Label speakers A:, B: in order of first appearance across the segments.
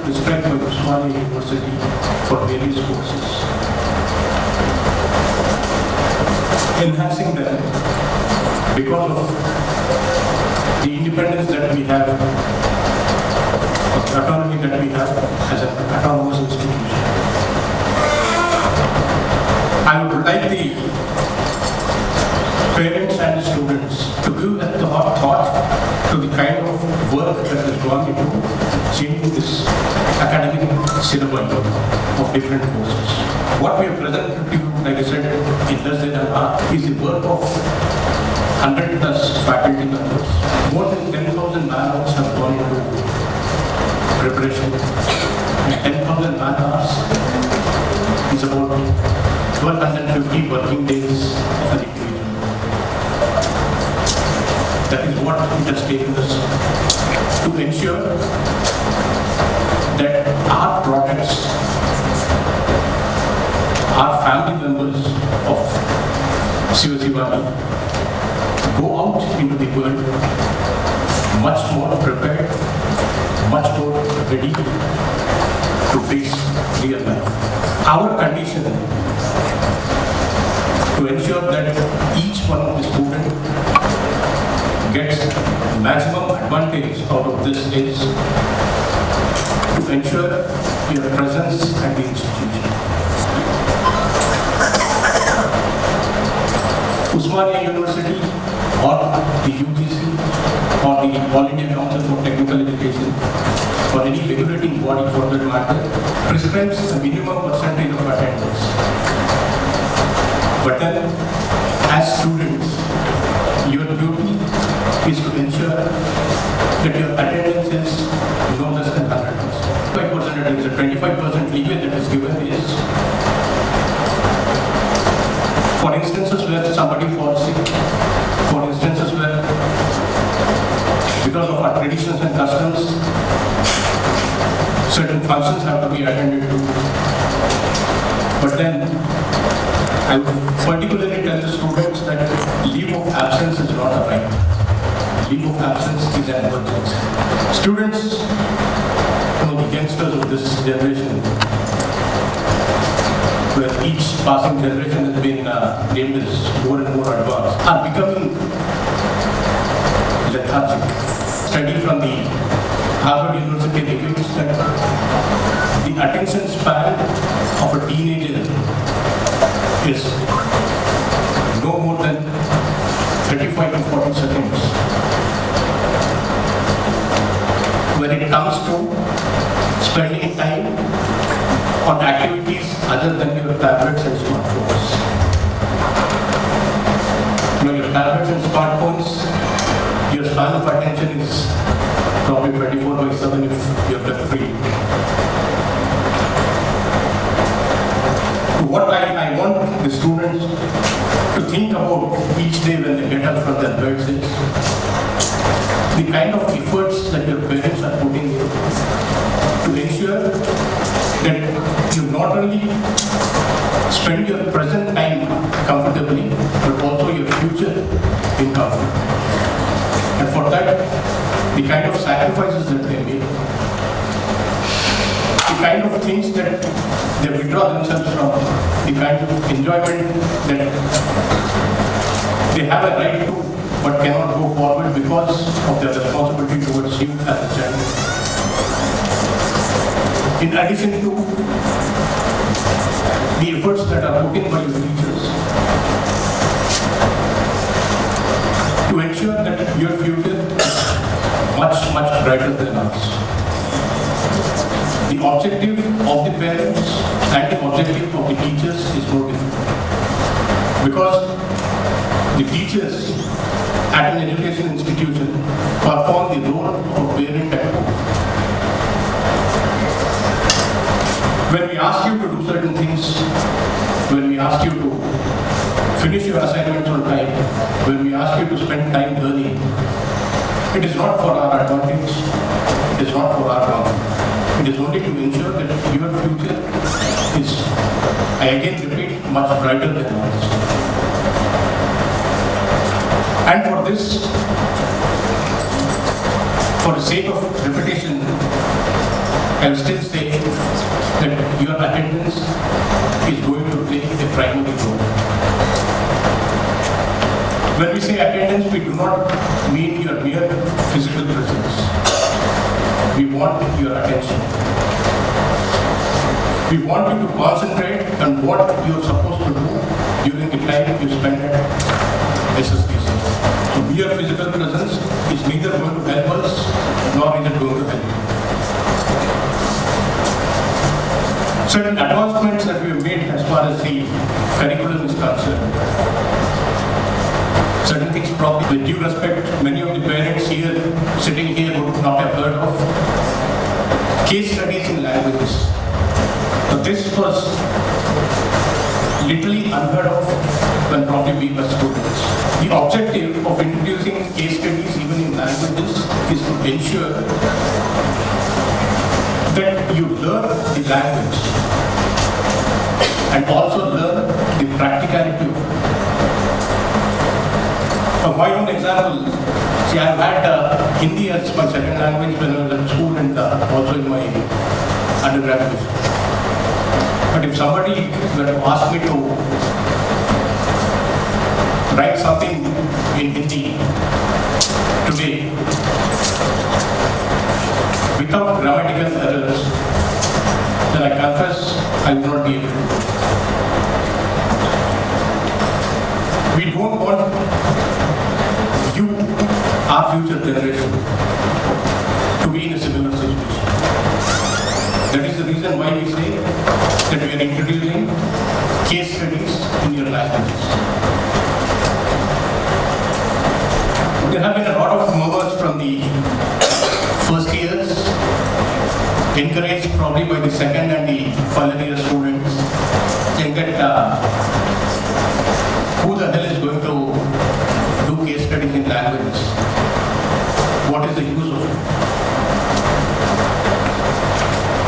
A: prescribed by Sivani University for various courses. Enhancing them because of the independence that we have, the autonomy that we have as an autonomous institution. I would like the parents and the students to give a thought to the kind of work that has gone into changing this academic syllabus of different courses. What we have presented to you, like I said, in less than an hour, is the work of 100 plus faculty members. More than 10,000 man-hours have gone into preparation. And 10,000 man-hours is about 1,250 working days of an individual. That is what it has taken us to ensure that our projects, our family members of Sivani go out into the world much more prepared, much more ready to face real life. Our condition to ensure that each one of the students gets maximum advantage out of this is to ensure your presence at the institution. Usmania University or the UGC or the All India Council for Technical Education or any regulating body for that matter prescribes a minimum percentage of attendance. But then, as students, your duty is to ensure that your attendance is no less than 100%. 5% attendance, the 25% leeway that is given is for instances where somebody falls sick, for instances where because of our traditions and customs, certain functions have to be attended to. But then, I would particularly tell the students that leave of absence is not a right. Leave of absence is an emergency. Students, the youngsters of this generation, where each passing generation has been named as more and more advanced, are becoming lethargic. Study from the Harvard University reveals that the attention span of a teenager is no more than 35 to 40 seconds. When it comes to spending time on activities other than your tablets and smartphones. Your tablets and smartphones, your span of attention is probably 24/7 if you're left free. What I want the students to think about each day when they get up from their beds is the kind of efforts that your parents are putting in to ensure that you not only spend your present time comfortably, but also your future in comfort. And for that, the kind of sacrifices that they make, the kind of things that they withdraw themselves from, the kind of enjoyment that they have a right to but cannot go forward because of their responsibility towards you as a child. In addition to the efforts that are put in by your teachers to ensure that your future is much, much brighter than ours. The objective of the parents and the objective of the teachers is no different. Because the teachers at an education institution perform the role of parent at home. When we ask you to do certain things, when we ask you to finish your assignments on time, when we ask you to spend time learning, it is not for our advantage, it is not for our harm. It is only to ensure that your future is, I again repeat, much brighter than ours. And for this, for the sake of repetition, I will still say that your attendance is going to play a primary role. When we say attendance, we do not mean your mere physical presence. We want your attention. We want you to concentrate on what you are supposed to do during the time you spend at SSDC. So mere physical presence is neither going to help us nor is it going to help you. Certain advancements that we have made as far as the curriculum is concerned. Certain things probably, with due respect, many of the parents here, sitting here would not have heard of. Case studies in languages. So this was literally unheard of when probably we were students. The objective of introducing case studies even in languages is to ensure that you learn the language and also learn the practicality of it. For my own example, see, I've had Hindi as my second language when I was at school and also in my undergraduate. But if somebody were to ask me to write something in Hindi today without grammatical errors, then I confess I will not be able to. We don't want you, our future generation, to be in a similar situation. That is the reason why we say that we are introducing case studies in your languages. There have been a lot of murmurs from the first years, encouraged probably by the second and the final year students, saying that who the hell is going to do case studies in languages? What is the use of it?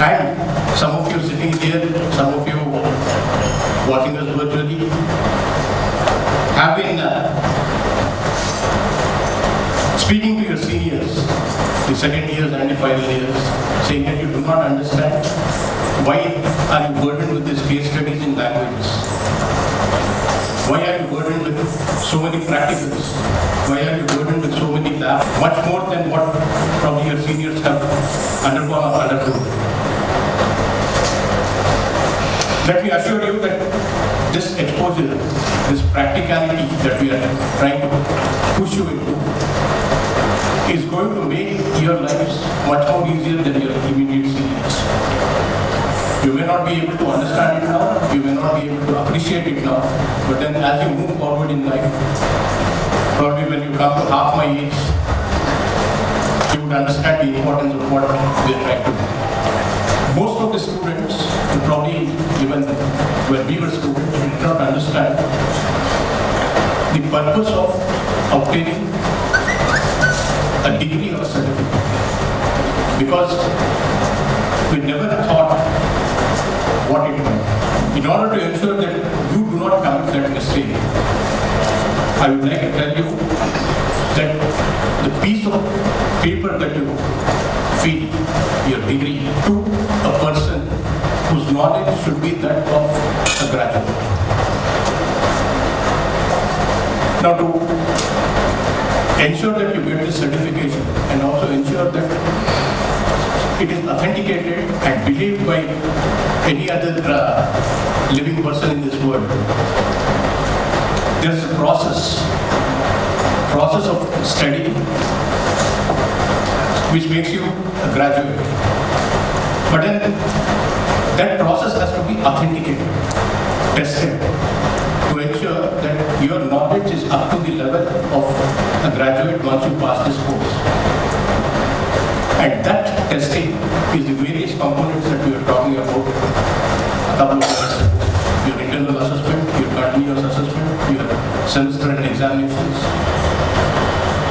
A: And some of you sitting here, some of you watching us virtually, have been speaking to your seniors, the second years and the final years, saying that you do not understand why are you burdened with these case studies in languages. Why are you burdened with so many practicals? Why are you burdened with so many labs? Much more than what probably your seniors have undergone or undergone. Let me assure you that this exposure, this practicality that we are trying to push you into is going to make your lives much more easier than your immediate seniors. You may not be able to understand it now, you may not be able to appreciate it now, but then as you move forward in life, probably when you come to half my age, you would understand the importance of what we are trying to do. Most of the students, and probably even when we were students, did not understand the purpose of obtaining a degree or a certificate. Because we never thought what it meant. In order to ensure that you do not commit that mistake, I would like to tell you that the piece of paper that you feed your degree to a person whose knowledge should be that of a graduate. Now, to ensure that you get this certification and also ensure that it is authenticated and believed by any other living person in this world, there is a process of study which makes you a graduate. But then that process has to be authenticated, tested, to ensure that your knowledge is up to the level of a graduate once you pass this course. And that testing is the various components that we are talking about a couple of minutes ago. Your internal assessment, your continuous assessment, your semester and examinations.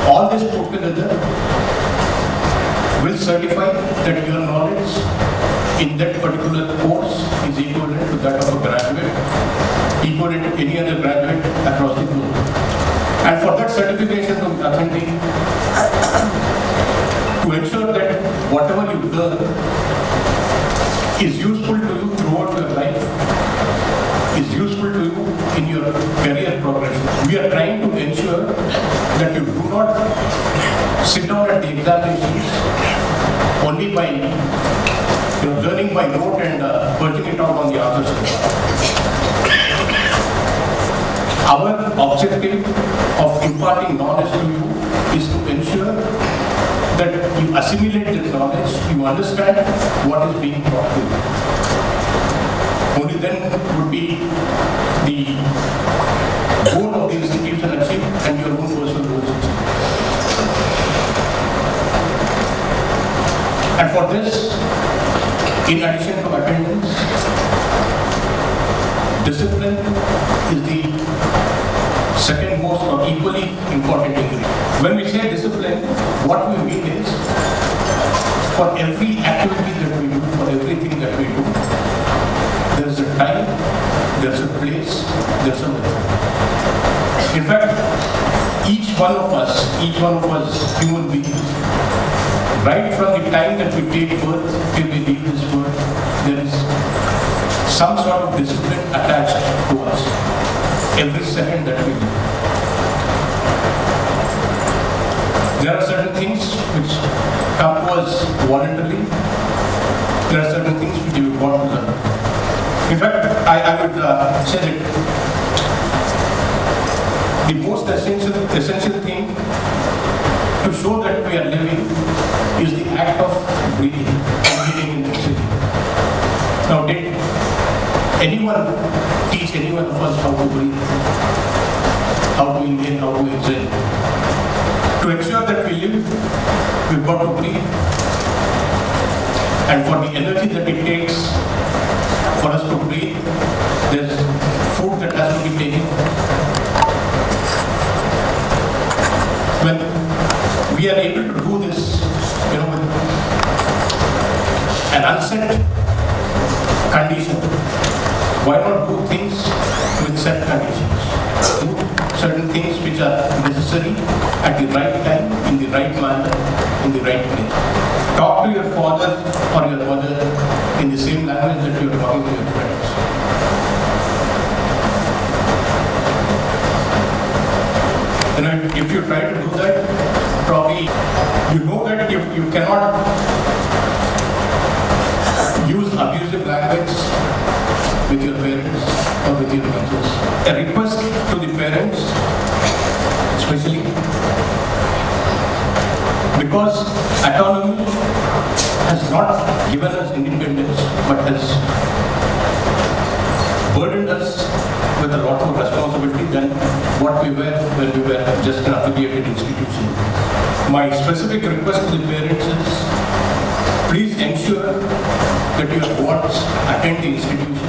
A: All this put together will certify that your knowledge in that particular course is equivalent to that of a graduate, equivalent to any other graduate across the globe. And for that certification to be authentic, to ensure that whatever you learn is useful to you throughout your life, is useful to you in your career progression. We are trying to ensure that you do not sit down at the examinations only by learning by note and working it out on the answer sheet. Our objective of imparting knowledge to you is to ensure that you assimilate this knowledge, you understand what is being taught to you. Only then would be the goal of the institution achieved and your own personal goals achieved. And for this, in addition to attendance, discipline is the second most or equally important ingredient. When we say discipline, what we mean is for every activity that we do, for everything that we do, there is a time, there is a place, there is a method. In fact, each one of us human beings, right from the time that we take birth till we leave this world, there is some sort of discipline attached to us every second that we live. There are certain things which come to us voluntarily. There are certain things which we want to learn. In fact, I would say that the most essential thing to show that we are living is the act of breathing in the oxygen. Now, did anyone teach any one of us how to breathe? How to inhale, how to exhale? To ensure that we live, we've got to breathe. And for the energy that it takes for us to breathe, there's food that has to be taken. When we are able to do this, with an unset condition, why not do things with set conditions? Do certain things which are necessary at the right time, in the right manner, in the right place. Talk to your father or your mother in the same language that you are talking to your friends. If you try to do that, probably you know that you cannot use abusive language with your parents or with your teachers. A request to the parents, especially because autonomy has not given us independence but has burdened us with a lot more responsibility than what we were when we were just an affiliated institution. My specific request to the parents is, please ensure that your wards attend the institution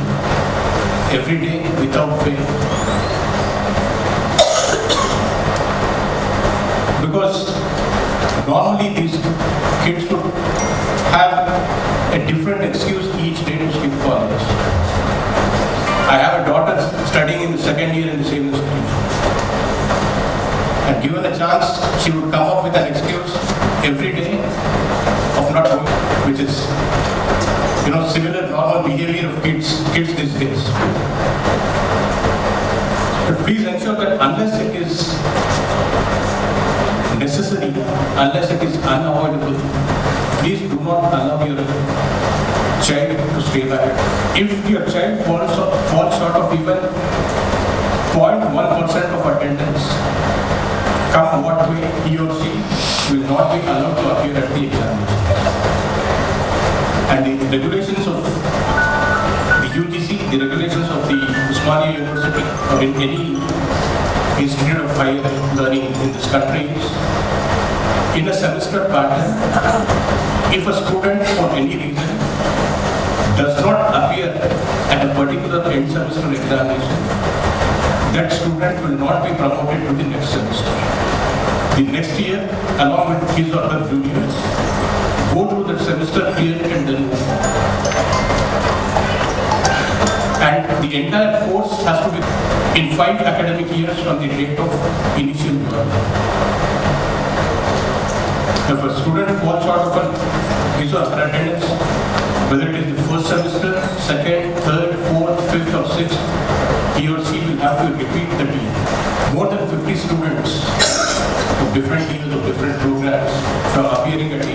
A: every day without fail. Because normally these kids would have a different excuse each day to skip college. I have a daughter studying in the second year in the same institution. And given a chance, she would come up with an excuse every day of not going, which is, similar normal behavior of kids these days. But please ensure that unless it is necessary, unless it is unavoidable, please do not allow your child to stay back. If your child falls short of even 0.1% of attendance, come what way, he or she will not be allowed to appear at the examination. And the regulations of the UGC, the regulations of the Usmania University, or in any institute of higher learning in this country, in a semester pattern, if a student for any reason does not appear at a particular end semester examination, that student will not be promoted to the next semester. The next year, along with his or her juniors, go through the semester clear and then move on. And the entire course has to be in 5 academic years from the date of initial joining. If a student falls short of his or her attendance, whether it is the first first semester, second, third, fourth, fifth or sixth, he or she will have to repeat the deal. More than 50 students of different years of different programs from appearing at the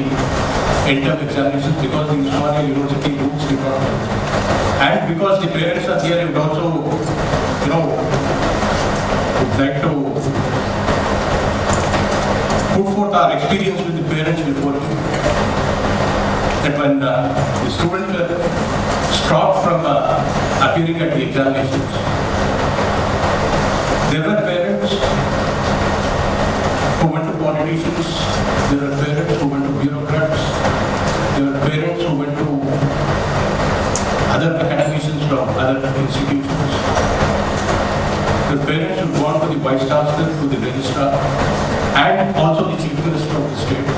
A: end-term examinations because the Sivani University rules did not help. And because the parents are here, I would also, would like to put forth our experience with the parents before you. That when the students were stopped from appearing at the examinations, there were parents who went to politicians, there were parents who went to bureaucrats, there were parents who went to other academicians from other institutions. The parents who gone to the Vice Chancellor, to the Registrar, and also the Chief Minister of the state.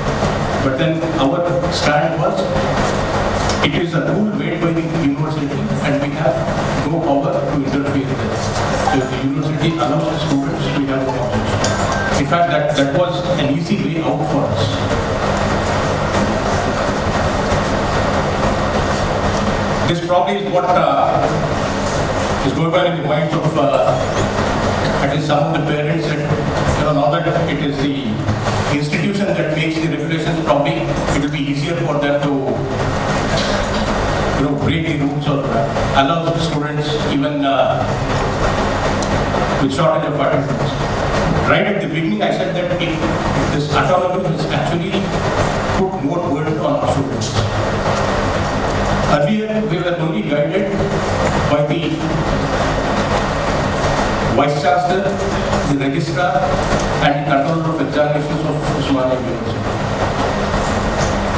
A: But then our stand was, it is a rule made by the university and we have no power to interfere with it. So if the university allows the students, we have no opposition. In fact, that was an easy way out for us. This probably is what is going on in the minds of at least some of the parents that, now that it is the institution that makes the regulations, probably it will be easier for them to break the rules or allow the students even with shortage of attendance. Right at the beginning I said that this autonomy has actually put more burden on our students. Earlier we were only guided by the Vice Chancellor, the Registrar and the Controller of Examinations of Sivani University.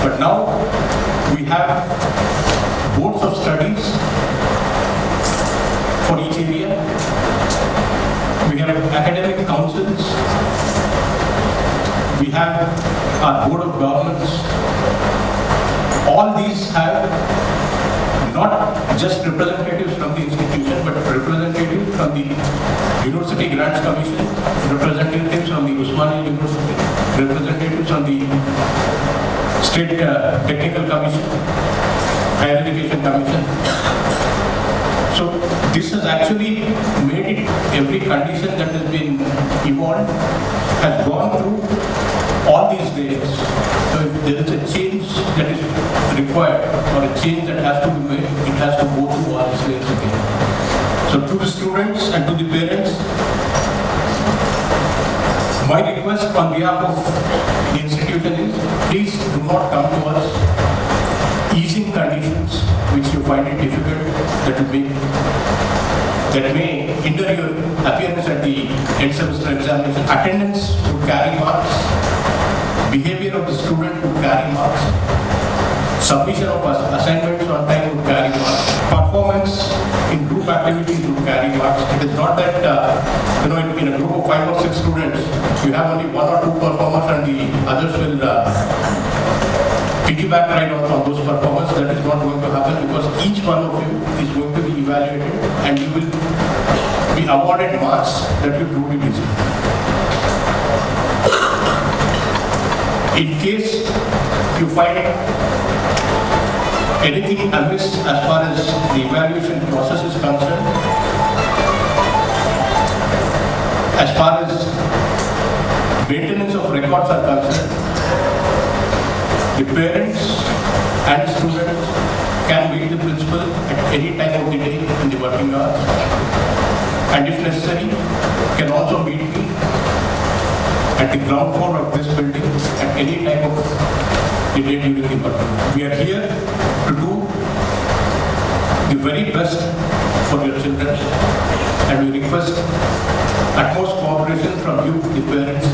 A: But now we have boards of studies for each area. We have academic councils. We have our board of governance. All these have not just representatives from the institution, but representatives from the University Grants Commission, representatives from the Sivani University, representatives from the State Technical Commission, Higher Education Commission. So this has actually made it, every condition that has been evolved has gone through all these layers. So if there is a change that is required or a change that has to be made, it has to go through all these layers again. So to the students and to the parents, my request on behalf of the institution is, please do not come to us easing conditions which you find it difficult, that may hinder your appearance at the end semester examination. Attendance would carry marks, behavior of the student would carry marks, submission of assignments on time would carry marks, performance in group activities would carry marks. It is not that in a group of 5 or 6 students, you have only 1 or 2 performers and the others will piggyback right on those performances. That is not going to happen, because each one of you is going to be evaluated and you will be awarded marks that you truly deserve. In case you find anything amiss as far as the evaluation process is concerned, as far as maintenance of records are concerned, the parents and students can meet the principal at any time of the day in the working hours, and if necessary, can also meet me at the ground floor of this building at any time of the day during the working. We are here to do the very best for your children, and we request utmost cooperation from you, the parents